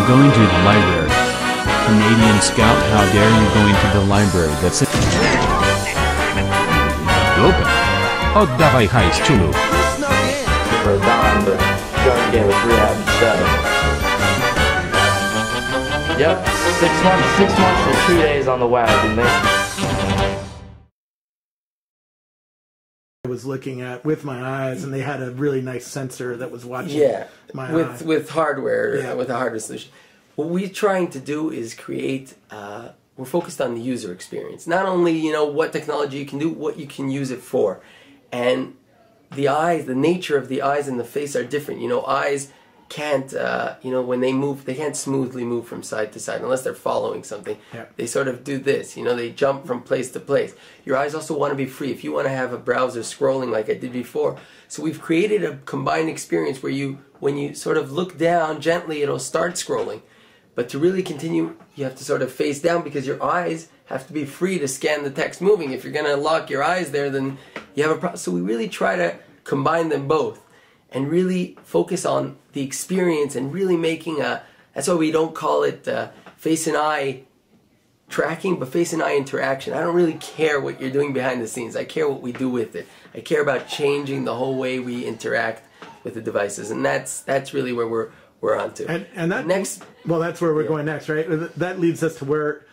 I'm going to the library. Canadian Scout, how dare you go into the library? That's it. Open. Oddawaj hajs, ciulu. For a dime, but gun game was 307. Yep, 6 months and 2 days on the wagon. I was looking at with my eyes, and they had a really nice sensor that was watching my eye. With hardware, with a hardware solution. What we're trying to do is create. We're focused on the user experience. Not only what technology you can do, what you can use it for, and the eyes, the nature of the eyes and the face are different. Eyes can't, when they move, they can't smoothly move from side to side unless they're following something. Yeah. They sort of do this, they jump from place to place. Your eyes also want to be free. If you want to have a browser scrolling like I did before, so we've created a combined experience where when you sort of look down gently, it'll start scrolling. But to really continue, you have to sort of face down because your eyes have to be free to scan the text moving. If you're going to lock your eyes there, then you have a problem. So we really try to combine them both and really focus on the experience and really making that's why we don't call it face and eye tracking, but face and eye interaction. I don't really care what you're doing behind the scenes. I care what we do with it. I care about changing the whole way we interact with the devices, and that's really where we're on to. And that next, well, that's where we're going next, right? That leads us to where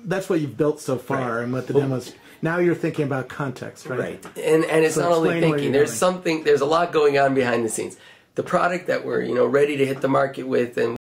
that's what you've built so far, and what the demos. Now you're thinking about context, right? Right, and it's not only thinking. There's a lot going on behind the scenes. The product that we're ready to hit the market with, and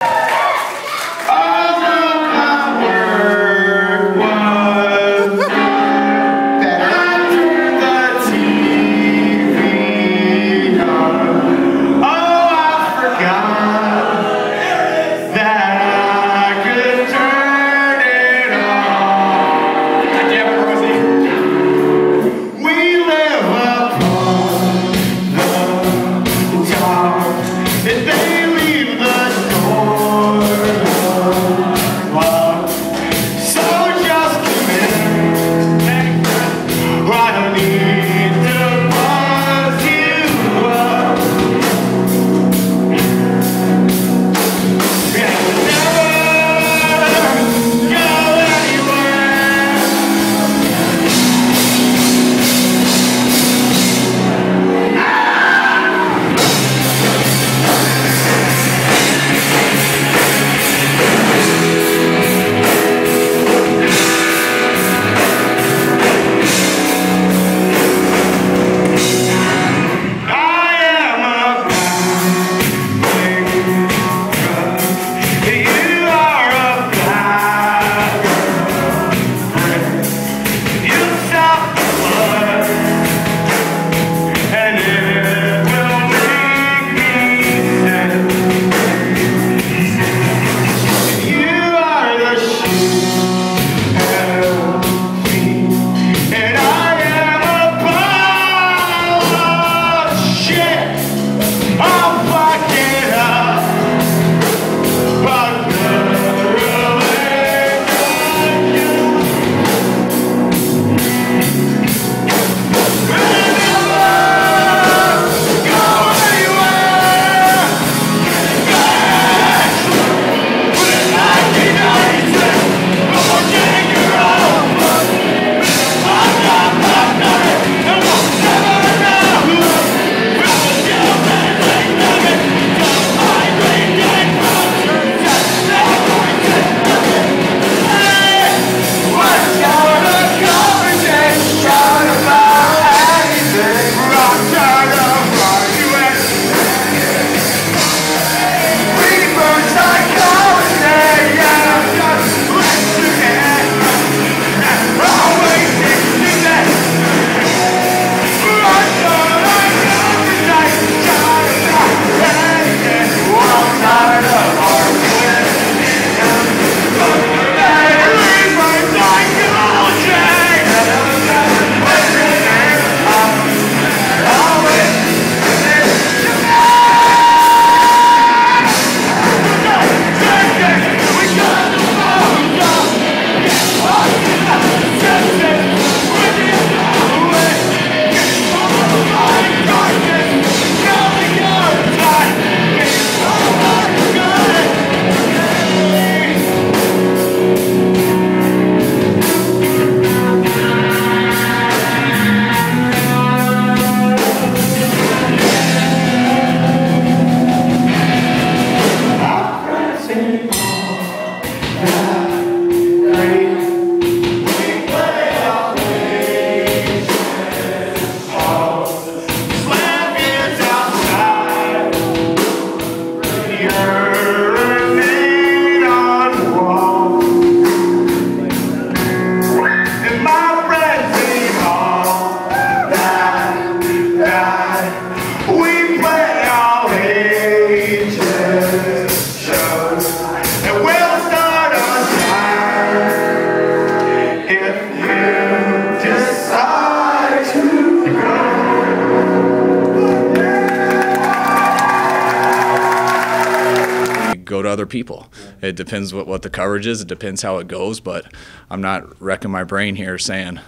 to other people. It depends what the coverage is. It depends how it goes. But I'm not wrecking my brain here saying,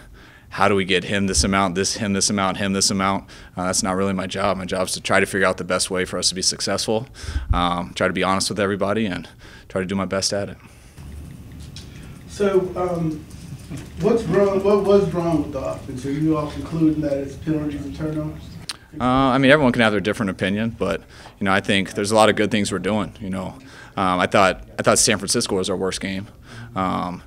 how do we get him this amount, him this amount, him this amount? That's not really my job. My job is to try to figure out the best way for us to be successful, try to be honest with everybody, and try to do my best at it. So, what's wrong? What was wrong with the offense? Are you all concluding that it's penalties and turnovers? I mean, everyone can have their different opinion, but I think there's a lot of good things we're doing. I thought San Francisco was our worst game. I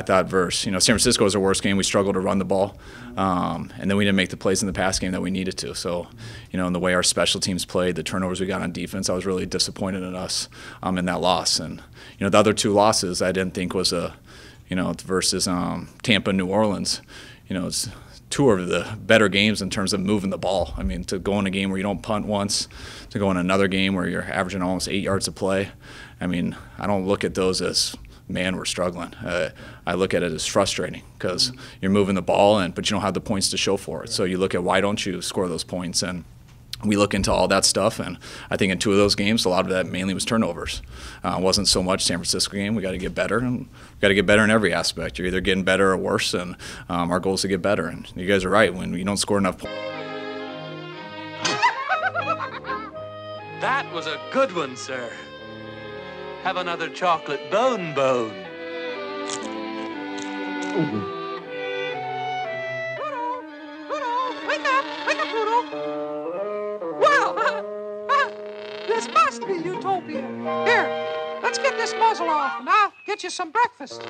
thought San Francisco was our worst game. We struggled to run the ball, and then we didn't make the plays in the pass game that we needed to. So, in the way our special teams played, the turnovers we got on defense, I was really disappointed in us in that loss. And the other two losses I didn't think was versus Tampa, New Orleans. It's two of the better games in terms of moving the ball. I mean, to go in a game where you don't punt once, to go in another game where you're averaging almost 8 yards of play. I mean, I don't look at those as, man, we're struggling. I look at it as frustrating because you're moving the ball, but you don't have the points to show for it. So you look at why don't you score those points, and we look into all that stuff. And I think in two of those games, a lot of that mainly was turnovers. It wasn't so much San Francisco game. We got to get better, and we got to get better in every aspect. You're either getting better or worse, and our goal is to get better. And you guys are right. When you don't score enough points. That was a good one, sir. Have another chocolate bone. Pluto, wake up, Pluto. Wow, this must be utopia. Here, let's get this muzzle off, and I'll get you some breakfast. Hey,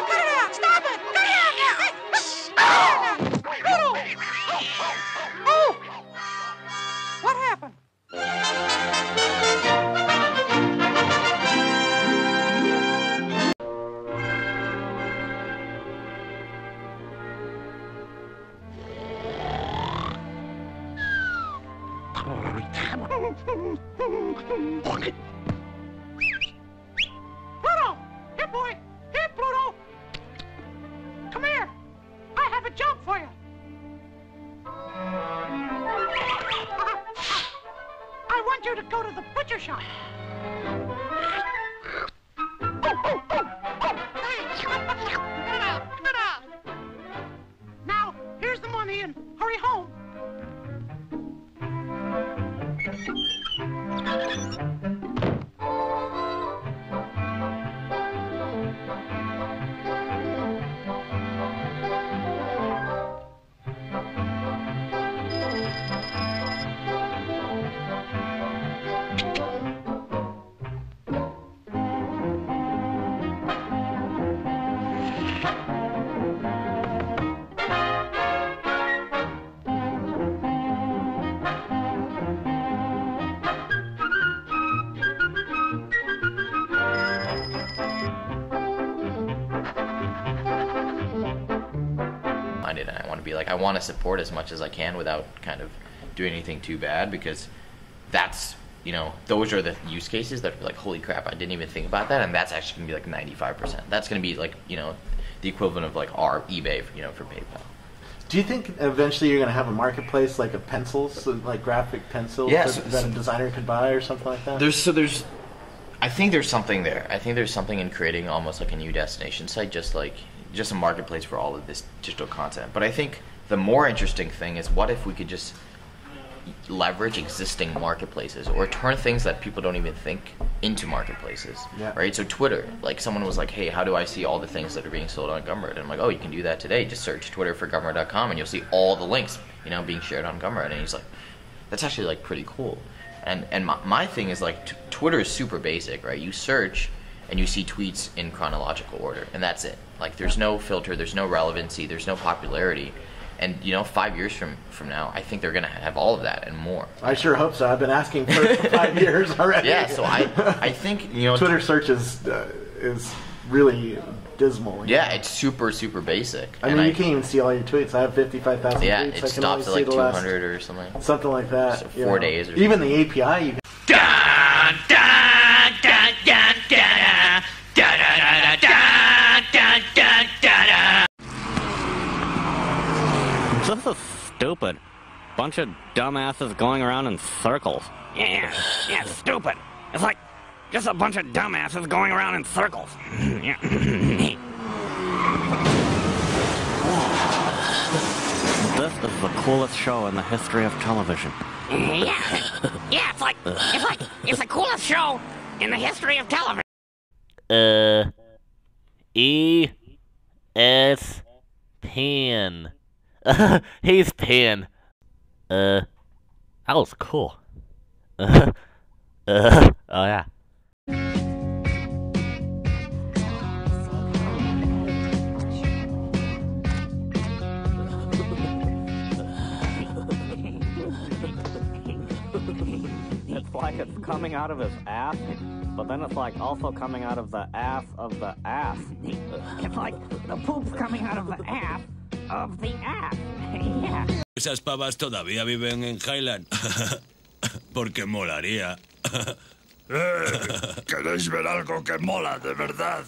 cut it out! Stop it! Cut it out now! Hey, Pluto! Oh! What happened? Pluto! Here, boy! Here, Pluto! Come here! I have a job for you! I want you to go to the butcher shop. Now, here's the money and hurry home. And I want to be like, I want to support as much as I can without kind of doing anything too bad, because that's, those are the use cases that are like, holy crap, I didn't even think about that, and that's actually going to be like 95%. That's going to be like, the equivalent of like our eBay, for PayPal. Do you think eventually you're going to have a marketplace like of pencils, like graphic pencils that a designer could buy or something like that? I think there's something there. I think there's something in creating almost like a new destination site, just a marketplace for all of this digital content. But I think the more interesting thing is, what if we could just leverage existing marketplaces or turn things that people don't even think into marketplaces, right? So Twitter, like someone was like, hey, how do I see all the things that are being sold on Gumroad? And I'm like, oh, you can do that today. Just search Twitter for Gumroad.com and you'll see all the links, being shared on Gumroad. And he's like, that's actually like pretty cool. And my thing is like, Twitter is super basic, right? You search and you see tweets in chronological order, and that's it. Like, there's no filter, there's no relevancy, there's no popularity. And 5 years from now, I think they're going to have all of that and more. I sure hope so. I've been asking for 5 years already. Yeah, so I think Twitter search is really dismal. Yeah, it's super basic. I mean, you can't even see all your tweets. I have 55,000 tweets. Yeah, it stops at like 200 or something. Something like that. So 4 days or something. Even the API, you can. stupid. Bunch of dumbasses going around in circles. Yeah, stupid. It's like just a bunch of dumbasses going around in circles. This is the coolest show in the history of television. Yeah, it's the coolest show in the history of television. Pan. He's Pan. That was cool. Oh yeah. It's like it's coming out of his ass, but then it's like also coming out of the ass of the ass. It's like the poop's coming out of the ass of the ass. Yeah. Esas pavas todavía viven en Highland. Porque molaría. ¿Queréis ver algo que mola de verdad?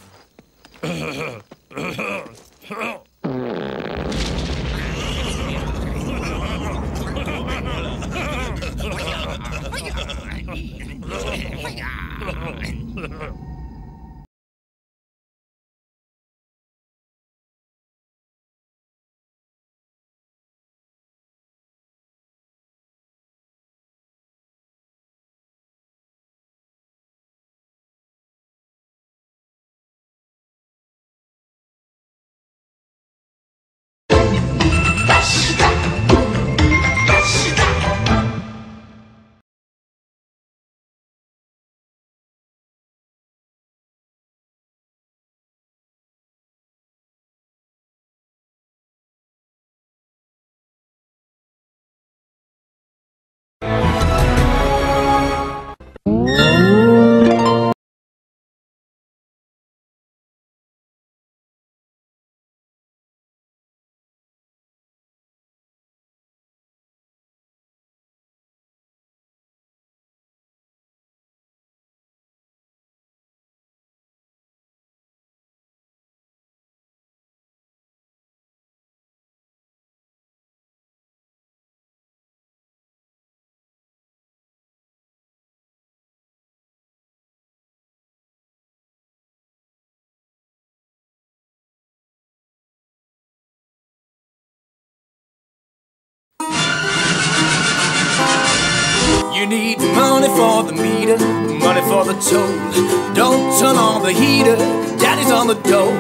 You need money for the meter, money for the toll. Don't turn on the heater, daddy's on the dole.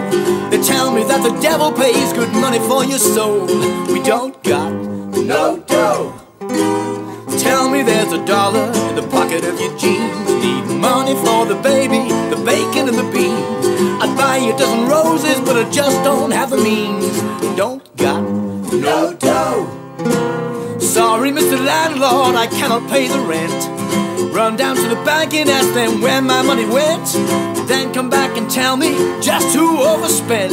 They tell me that the devil pays good money for your soul. We don't got no dough. Tell me there's $1 in the pocket of your jeans. Need money for the baby, the bacon and the beans. I'd buy you a dozen roses, but I just don't have the means. Don't got no dough. Sorry, Mr. Landlord, I cannot pay the rent. Run down to the bank and ask them where my money went. Then come back and tell me just who overspent.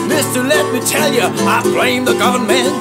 Mister, let me tell you, I blame the government.